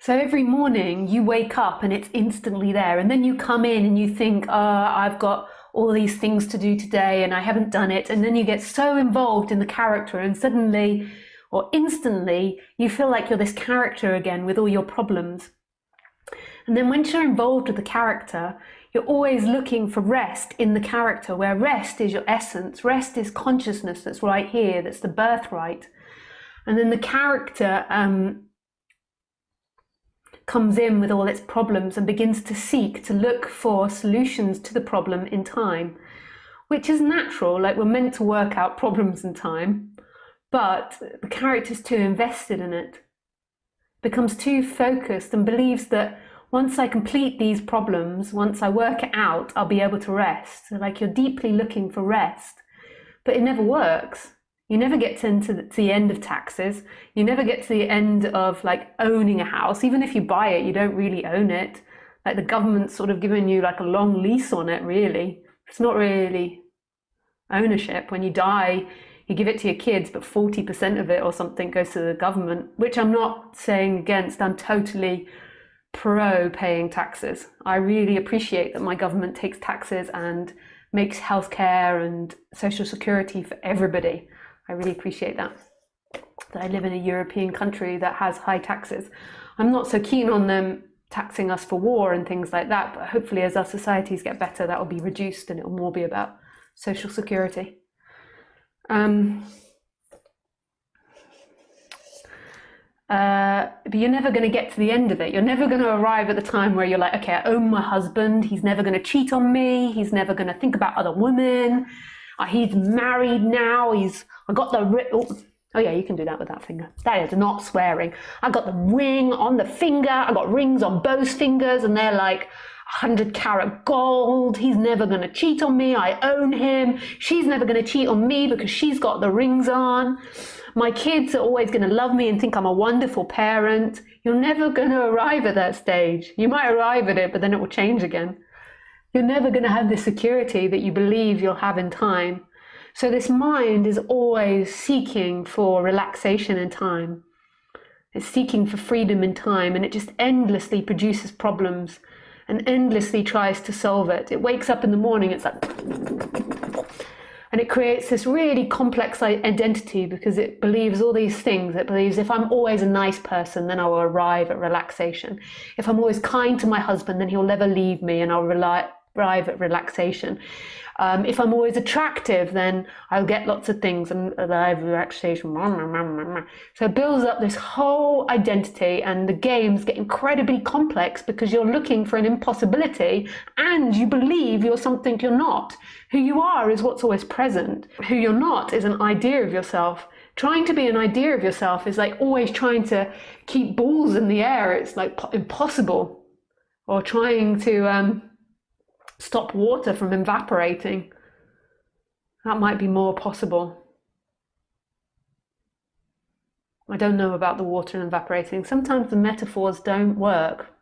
So every morning you wake up and it's instantly there, and then you come in and you think, I've got all these things to do today and I haven't done it. And then you get so involved in the character, and suddenly or instantly you feel like you're this character again with all your problems. And then once you're involved with the character, you're always looking for rest in the character, where rest is your essence. Rest is consciousness that's right here, that's the birthright. And then the character comes in with all its problems and begins to seek to look for solutions to the problem in time, which is natural. Like, we're meant to work out problems in time, but the character's too invested in it, becomes too focused, and believes that once I complete these problems, once I work it out, I'll be able to rest. So like, you're deeply looking for rest, but it never works. You never get to the end of taxes. You never get to the end of like owning a house. Even if you buy it, you don't really own it. Like, the government's sort of giving you like a long lease on it, really. It's not really ownership. When you die, you give it to your kids, but 40% of it or something goes to the government, which I'm not saying against. I'm totally pro paying taxes. I really appreciate that my government takes taxes and makes healthcare and social security for everybody. I really appreciate that I live in a European country that has high taxes. I'm not so keen on them taxing us for war and things like that, but hopefully as our societies get better, that will be reduced and it will more be about social security. But you're never going to get to the end of it. You're never going to arrive at the time where you're like, okay, I own my husband. He's never going to cheat on me. He's never going to think about other women. He's married now. I got the oh yeah, you can do that with that finger. That is not swearing. I got the ring on the finger. I got rings on both fingers, and they're like 100 karat gold. He's never going to cheat on me. I own him. She's never going to cheat on me because she's got the rings on. My kids are always going to love me and think I'm a wonderful parent. You're never going to arrive at that stage. You might arrive at it, but then it will change again. You're never going to have the security that you believe you'll have in time. So this mind is always seeking for relaxation in time. It's seeking for freedom in time, and it just endlessly produces problems and endlessly tries to solve it. It wakes up in the morning, it's like, and it creates this really complex identity because it believes all these things. It believes if I'm always a nice person, then I'll arrive at relaxation. If I'm always kind to my husband, then he'll never leave me and I'll arrive at relaxation. If I'm always attractive, then I'll get lots of things and arrive at relaxation. So it builds up this whole identity, and the games get incredibly complex because you're looking for an impossibility and you believe you're something you're not. Who you are is what's always present. Who you're not is an idea of yourself. Trying to be an idea of yourself is like always trying to keep balls in the air. It's like impossible. Or trying to stop water from evaporating. That might be more possible. I don't know about the water evaporating. Sometimes the metaphors don't work.